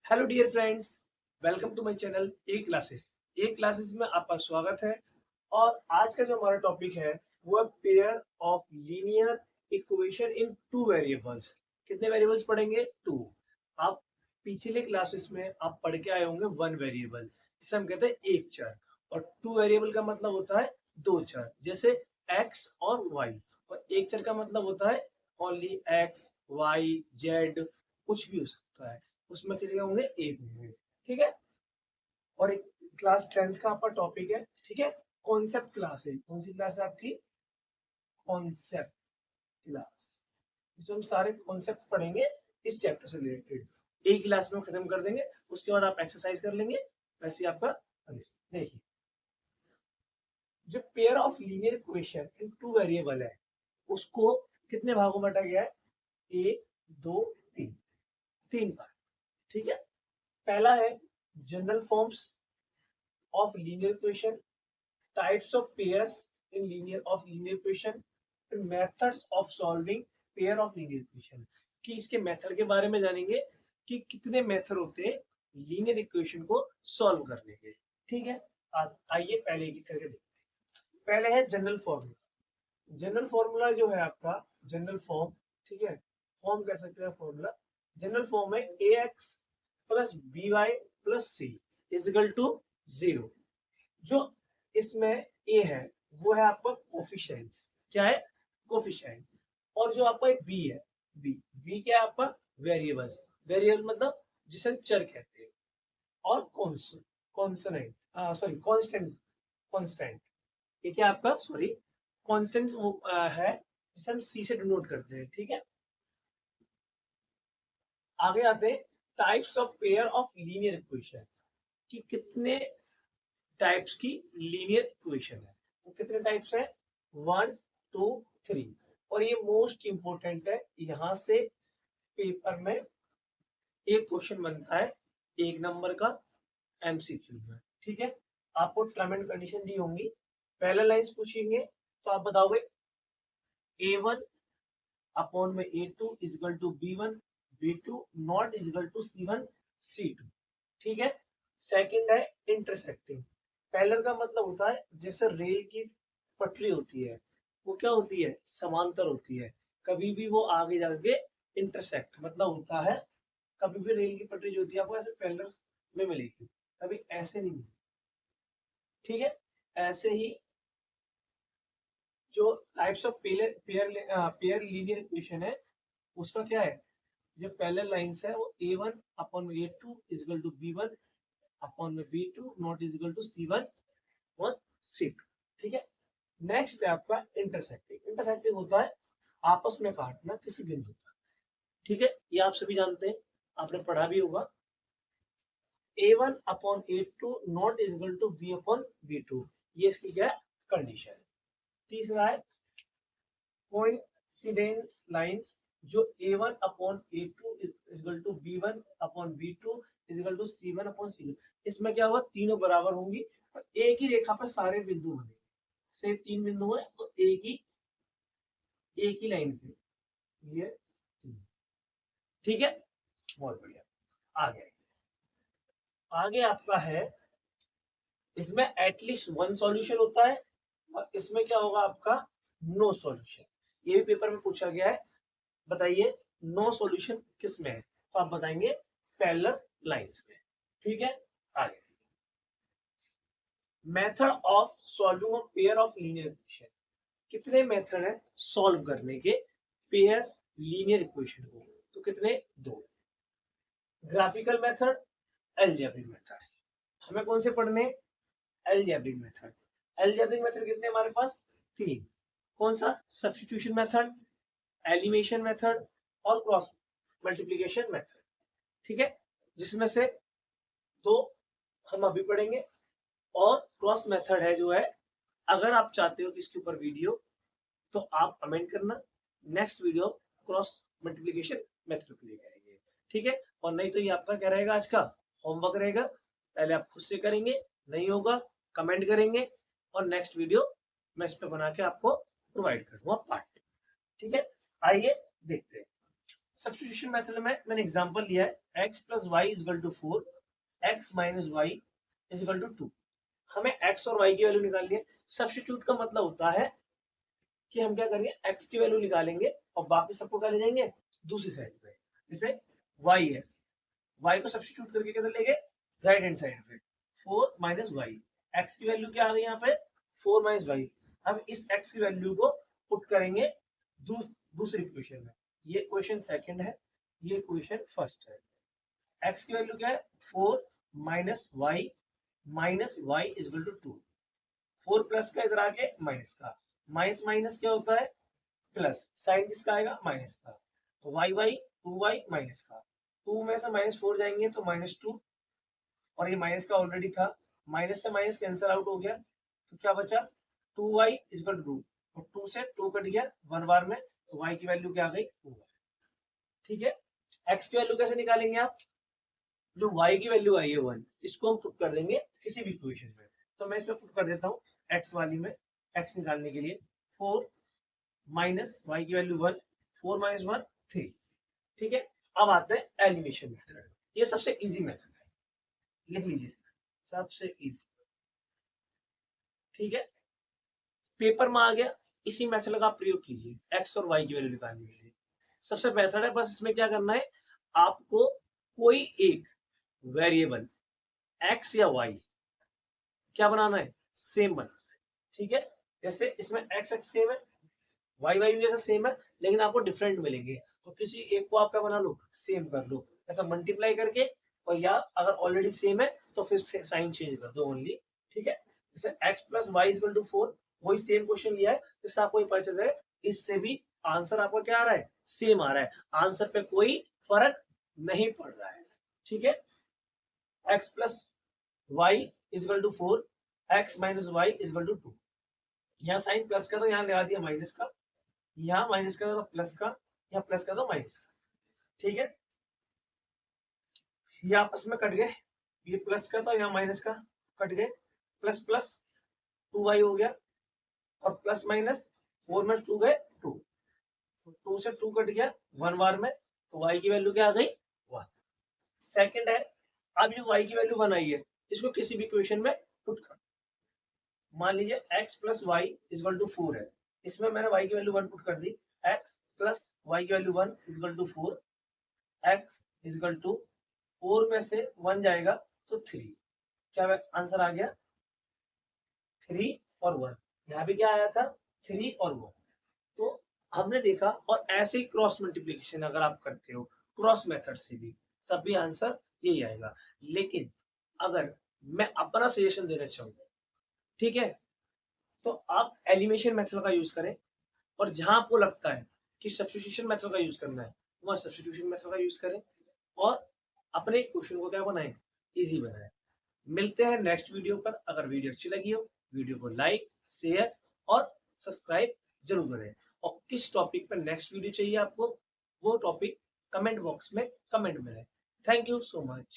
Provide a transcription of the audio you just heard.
Hello dear friends, welcome to my channel A classes. A classes में आपका स्वागत है। और आज का जो हमारा टॉपिक है वो है pair of linear equation in two variables. कितने वेरिएबल्स पढ़ेंगे? टू। आप पिछले क्लासेस में आप पढ़ के आए होंगे वन वेरिएबल, जिसे हम कहते हैं एक चर। और टू वेरिएबल का मतलब होता है दो चर, जैसे एक्स और वाई। और एक चर का मतलब होता है ओनली एक्स वाई जेड, कुछ भी हो सकता है। उसमें कितने होंगे? एक होंगे। ठीक है। और एक क्लास 10th का आपका टॉपिक है, ठीक है। कॉन्सेप्ट क्लास है। कौन सी क्लास है आपकी? Concept class. इसमें हम सारे कॉन्सेप्ट पढ़ेंगे इस चैप्टर से रिलेटेड। एक क्लास में खत्म कर देंगे, उसके बाद आप एक्सरसाइज कर लेंगे। वैसे ही आपका देखिए, जो pair of linear equation in two variable है उसको कितने भागों में बांटा गया है? एक, दो, तीन। तीन भाग। ठीक है। पहला है general forms of linear equation, types of pairs in linear equation, and methods of solving pair of linear equation। कि इसके मेथड के बारे में जानेंगे कि कितने मेथड होते हैं लीनियर इक्वेशन को सॉल्व करने के। ठीक है। आइए पहले एक करके देखते हैं। पहले है जनरल फॉर्मूला। जनरल फॉर्मूला जो है आपका जनरल फॉर्म, ठीक है, फॉर्म कह सकते हैं फॉर्मूला। जनरल फॉर्म है a x plus b y plus c equal to zero. जो इसमें ए है वो है आपका कोफिशिएंट्स। क्या है? कोफिशिएंट। और जो आपका एक बी है, बी बी क्या है आपका? वेरिएबल्स। वेरिएबल मतलब जिसे हम चर कहते हैं। और कॉन्सोनेंट, सॉरी कांस्टेंट। कांस्टेंट ये क्या आपका? सॉरी, कांस्टेंट वो है जिसे हम सी से डिनोट करते हैं। ठीक है। आगे आते हैं types of pair of linear equation, कि कितने टाइप्स की लीनियर इक्वेशन है। तो कितने टाइप्स है? One, two, three. और ये मोस्ट इंपोर्टेंट है, यहां से पेपर में एक क्वेश्चन बनता है, एक नंबर का, एमसीक्यू में। ठीक है। आपको टर्म एंड कंडीशन दी होंगी, पहला लाइंस पूछेंगे तो आप बताओगे ए वन अपॉन में a two equal to b one b two not equal to c one c two. ठीक है। सेकंड है इंटरसेक्टिंग। पैरेलल का मतलब होता है जैसे रेल की पटरी होती है, वो क्या होती है? समांतर होती है। कभी भी वो आगे जाके इंटरसेक्ट मतलब होता है, कभी भी रेल की पटरी जो होती है आपको ऐसे पैरेलल में मिलेगी, कभी ऐसे नहीं मिलेगी। ठीक है। ऐसे ही जो types of pair linear equation है उसका क्या है? जो पैरेलल लाइंस है वो a one upon a two equal to b one upon में b two not equal to c one और सी टू। ठीक है। नेक्स्ट है आपका इंटरसेक्टिंग। इंटरसेक्टिंग होता है आपस में काटना किसी बिंदु पर। ठीक है। ये आप सभी जानते हैं, आपने पढ़ा भी होगा। A one upon a two not equal to b upon b two, ये इसकी क्या है? कंडीशन है। तीसरा है कोइंसिडेंस लाइंस, जो a one upon a two equal to b one upon b two equal to c one upon c two. इसमें क्या हुआ? तीनों बराबर होंगी और एक ही रेखा पर सारे बिंदु बने। से तीन बिंदु है तो एक ही लाइन पे ये तीन। ठीक है। बहुत बढ़िया। आगे आगे आपका है, इसमें एटलीस्ट वन सॉल्यूशन होता है और इसमें क्या होगा आपका? No solution. ये भी पेपर में पूछा गया है। बताइए नो सॉल्यूशन किस में है? तो आप बताएंगे पैरेलल लाइंस में। ठीक है। आगे method of solving of pair of linear equation. कितने मेथड है सॉल्व करने के पेयर लीनियर इक्वेशन को? तो कितने? दो। Graphical method, algebraic methods. हमें कौन से पढ़ने? Algebraic method. अलजेब्रिक मेथड कितने हमारे पास? तीन। कौन सा? सब्स्टिट्यूशन मेथड, एलिमिनेशन मेथड और क्रॉस मल्टीप्लिकेशन मेथड। ठीक है। जिसमें से दो हम अभी पढ़ेंगे और क्रॉस मेथड है जो है, अगर आप चाहते हो कि इसके ऊपर वीडियो तो आप कमेंट करना, next video cross multiplication method को लेकर आएंगे। ठीक है। और नहीं तो ये आपका क्या रहेगा? आज का होमवर्क रहेगा, पहले आप खुद से करेंगे, नहीं होगा कमेंट करेंगे और नेक्स्ट वीडियो मैं इस पे बना के आपको प्रोवाइड कर दूंगा पार्ट। ठीक है। आइए देखते हैं। सब्स्टिट्यूशन मेथड में मैंने एग्जांपल लिया है x plus y is equal to 4, x minus y is equal to 2। हमें x और y की वैल्यू निकालनी है। सब्स्टिट्यूट का मतलब होता है कि हम क्या करेंगे, x की वैल्यू निकालेंगे और बाकी सबको क्या ले जाएंगे दूसरी साइड पे। जैसे y है, y को सब्स्टिट्यूट करके किधर ले गए, राइट हैंड साइड पे। 4 माइनस वाई, x की वैल्यू क्या आ गई यहाँ पे 4 माइनस वाई। हम इस x की वैल्यू को पुट करेंगे दूसरी इक्वेशन में। ये इक्वेशन सेकंड है, ये इक्वेशन फर्स्ट है। x की वैल्यू क्या है 4 minus y is equal to 2। 4 plus का इधर आके माइनस का, माइनस माइनस क्या होता है प्लस, साइन किसका आएगा माइनस का। तो वाई वाई 2y माइनस का, 2 में से -4 जाएंगे तो -2, और ये माइनस का ऑलरेडी था, माइनस से माइनस कैंसिल आउट हो गया, तो क्या बचा 2y इज इक्वल टू 2, और 2 से 2 कट गया 1 बार में, तो y की वैल्यू क्या आ गई 2। ठीक है, x की वैल्यू कैसे निकालेंगे आप, जो y की वैल्यू आई है 1, इसको हम पुट कर देंगे किसी भी इक्वेशन में। तो मैं इसमें पुट कर देता हूँ x वाली में, x निकालने के लिए 4 माइनस y की वैल्यू 1, 4 माइनस 1 3। ठीक है, अब आते हैं एलिमिनेशन मेथड। ये सबसे इजी मेथड है, लिख लीजिए सबसे इजी। ठीक है, पेपर में आ गया, इसी मेथड का प्रयोग कीजिए x और y की वैल्यू निकालने के लिए। सबसे मेथड है, बस इसमें क्या करना है, आपको कोई एक वेरिएबल x या y क्या बनाना है, सेम बनाना है। ठीक है, जैसे इसमें x x सेम है, y y भी जैसे सेम है, लेकिन आपको डिफरेंट मिलेंगे, तो किसी एक को आप क्या बना लो, सेम कर लो, या तो मल्टीप्लाई करके, और या अगर ऑलरेडी सेम है तो फिर साइन चेंज कर दो ओनली। ठीक है, जैसे x plus y is equal to 4, वही सेम क्वेश्चन लिया है, जिससे आपको ये पता चल रहा है इससे भी आंसर आपका क्या आ रहा है, सेम आ रहा है, आंसर पे कोई फर्क नहीं पड़ रहा है। ठीक है, x plus y is equal to 4, x minus y is equal to 2। यहाँ साइन प्लस का तो यहाँ लगा दिया माइनस का, यहाँ माइनस का तो प्लस का, यहाँ प्लस का तो माइनस का। ठीक है, ये आपस में कट गए, ये प्लस का था यहाँ माइनस का, कट गए, प्लस प्लस 2y हो गया, और प्लस माइनस 4 में 2 गए 2, 2 से 2 कट गया 1 बार में, तो y की वैल्यू क्या आ गई 1। सेकंड है, अब ये y की वैल्यू 1 आई है, इसको किसी भी इक्वेशन में पुट कर, मान लीजिए x plus y is equal to 4 है, इसमें मैंने y की वैल्यू 1 पुट कर दी, x प्लस वाई की value 1 is equal to 4, x is equal to 4 में से 1 जाएगा तो 3, क्या आंसर आ गया 3 और 1। यहाँ भी क्या आया था 3 और 1। तो हमने देखा, और ऐसे ही क्रॉस मल्टीप्लिकेशन अगर आप करते हो क्रॉस मेथड से भी, तब भी आंसर यही आएगा। लेकिन अगर मैं अपना सजेशन देना चाहूँ, ठीक है, तो आप एलिमिनेशन मेथड का यूज करें, और जहां आपको लगता है कि सब्स्टिट्यूशन मेथड का यूज करना है, वहां सब्स्टिट्यूशन मेथड का यूज करें, और अपने क्वेश्चन को क्या बनाएं, इजी बनाएं। मिलते हैं नेक्स्ट वीडियो पर। अगर वीडियो अच्छी लगी हो, वीडियो को लाइक शेयर और सब्सक्राइब जरूर करें, और किस टॉपिक पर नेक्स्ट वीडियो चाहिए आपको, वो टॉपिक कमेंट बॉक्स में कमेंट में है। Thank you so much.